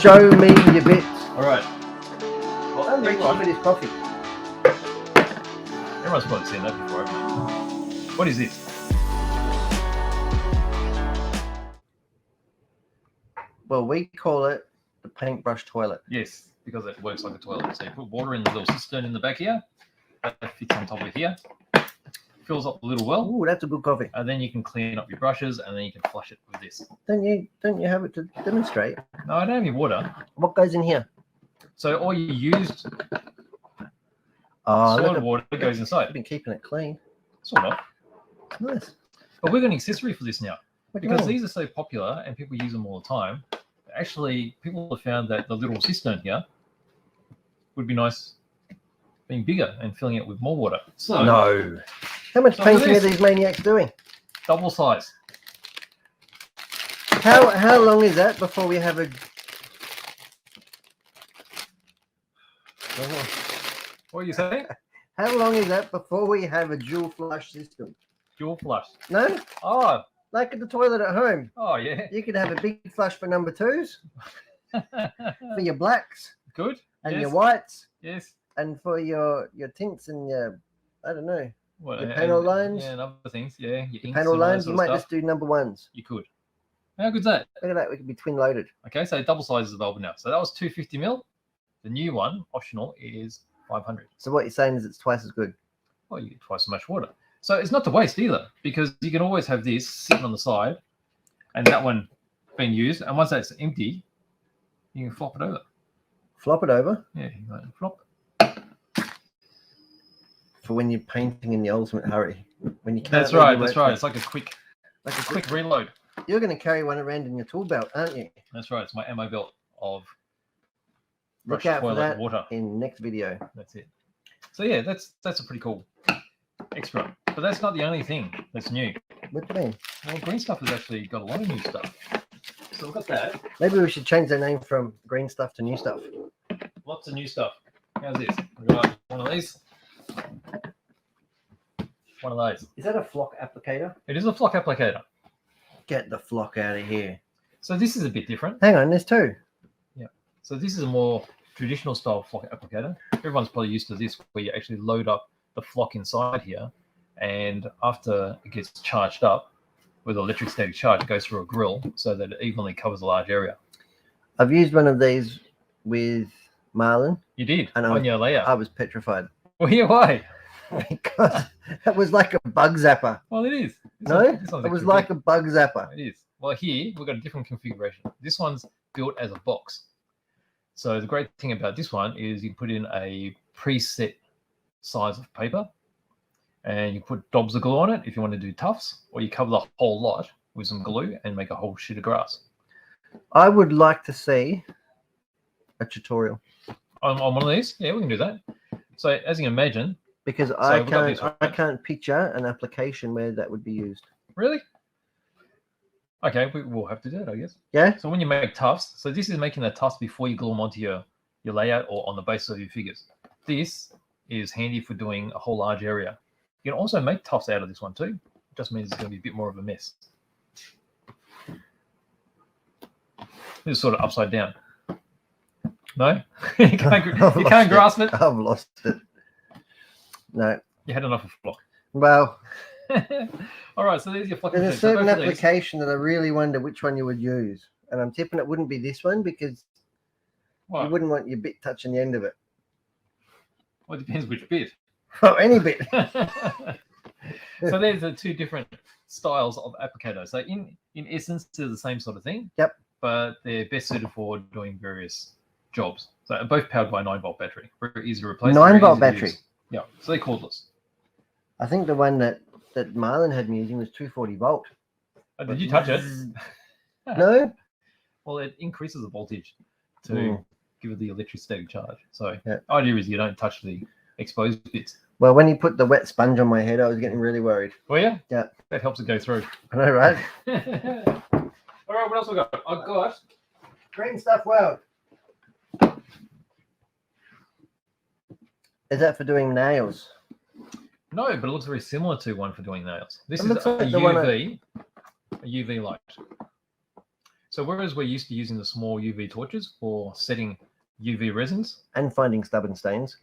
Show me your bits. All right. Well, I'm reaching for this coffee. Everyone's probably seen that before, haven't they? What is this? Well, we call it the paintbrush toilet. Yes, because it works like a toilet. So you put water in the little cistern in the back here. That fits on top of here. Fills up the little well. Ooh, that's a good coffee. And then you can clean up your brushes, and then you can flush it with this. Don't you have it to demonstrate? No, I don't have any water. What goes in here? So all you used Oh, soil water goes inside. I've been keeping it clean. Sort of. Nice. But we've got an accessory for this now. What do you Because mean? these are so popular and people use them all the time. Actually, people have found that the little cistern here would be nice being bigger and filling it with more water. So No. How much So painting are this- these maniacs doing? double size. How long is that before we have a? What are you saying? How long is that before we have a dual flush system? Dual flush. No, Oh, like at the toilet at home, oh yeah. you could have a big flush for number twos, for your blacks Good. and Yes. your whites, Yes. and for your tints and your, I don't know, What, Your panel lines? Yeah, and other things. Yeah. Your inks panel and all that lines. sort You of might stuff. just do number ones. You could. How good's that? Look at that. We could be twin loaded. Okay, so double size is available now. So that was 250 mil. The new one, optional, is 500. So what you're saying is it's twice as good. Well, you get twice as much water. So it's not to waste either, because you can always have this sitting on the side and that one being used. And once that's empty, you can flop it over. Flop it over Yeah, you can flop. for when you're painting in the ultimate hurry. When you can't. That's leave right. your That's work right. for- It's like a quick Like a quick reload. You're going to carry one around in your tool belt, aren't you? That's right. It's my ammo belt of Look brush out for toilet that water. in next video. That's it. So yeah, that's a pretty cool extra. But that's not the only thing that's new. What do you mean? Well, Green Stuff has actually got a lot of new stuff. So we've got that. Maybe we should change their name from green stuff to new stuff. Lots of new stuff. How's this? We've got one of these. One of those. Is that a flock applicator? It is a flock applicator. Get the flock out of here. So this is a bit different. Hang on, there's two. So this is a more traditional style flock applicator. Everyone's probably used to this, where you actually load up the flock inside here, and after it gets charged up with electric static charge, it goes through a grill so that it evenly covers a large area. I've used one of these with Marlon. You did I know. on your layout. I was petrified Well, yeah, why? because it was like a bug zapper. Well, it is. No, it was like a bug zapper. It is. Well, here we've got a different configuration. This one's built as a box. So the great thing about this one is you put in a preset size of paper, and you put dobs of glue on it if you want to do tufts, or you cover the whole lot with some glue and make a whole sheet of grass. I would like to see a tutorial On one of these, yeah, we can do that. So as you can imagine, because we've I got this can't. one. I can't picture an application where that would be used. really? Okay, we'll have to do it, I guess. Yeah. So when you make tufts, so this is making the tufts before you glue them onto your layout or on the base of your figures. This is handy for doing a whole large area. You can also make tufts out of this one too. It just means it's going to be a bit more of a mess. This is sort of upside down. No? you can't grasp it? I've lost it. No. You had enough of flock. Well, All right, so there's your flock. there's a certain application that I really wonder which one you would use. And I'm tipping it wouldn't be this one because you wouldn't want your bit touching the end of it. Well, it depends which bit. Oh, any bit. So there's the two different styles of applicator. So in essence, they're the same sort of thing. Yep. But they're best suited for doing various jobs. So they're both powered by a 9-volt battery. Very easy to replace. 9-volt battery. Yeah. So they're cordless. I think the one that Marlon had me using was 240 volt. Oh, did you touch it? No. Well, it increases the voltage to give it the electrostatic charge. So Yeah. the idea is you don't touch the exposed bits. Well, when he put the wet sponge on my head, I was getting really worried. Oh yeah? Yeah. That helps it go through. I know, right? All right, what else we got? I've got Green stuff world. Is that for doing nails? no, but it looks very similar to one for doing nails. This It is looks a like the one UV light. So whereas we're used to using the small UV torches for setting UV resins, And finding stubborn stains.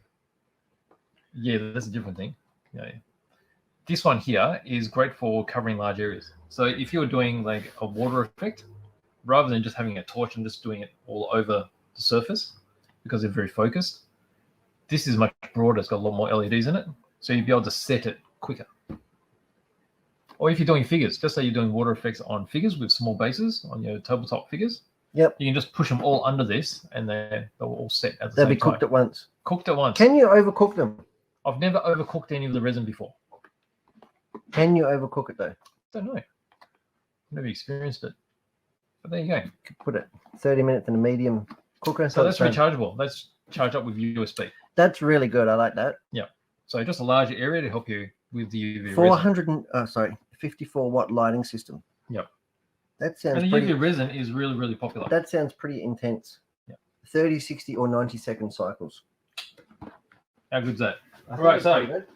yeah, that's a different thing. Yeah. This one here is great for covering large areas. So if you're doing like a water effect, rather than just having a torch and just doing it all over the surface, because they're very focused, this is much broader. It's got a lot more LEDs in it, so you'd be able to set it quicker. Or if you're doing figures, just say you're doing water effects on figures with small bases on your tabletop figures. Yep. You can just push them all under this, and they'll all set at the They'll same be cooked time. at once. Cooked at once. Can you overcook them? I've never overcooked any of the resin before. Can you overcook it though? Don't know. Never experienced it. But there you go. Put it 30 minutes in a medium cooker. So that's it's done. rechargeable. That's charged up with USB. That's really good. I like that. So just a larger area to help you with the UV resin. 54 watt lighting system. Yep. That sounds And the pretty. UV resin is really, really popular. That sounds pretty intense. Yep. 30, 60, or 90-second cycles. How good's that? I think Right, it's so pretty good.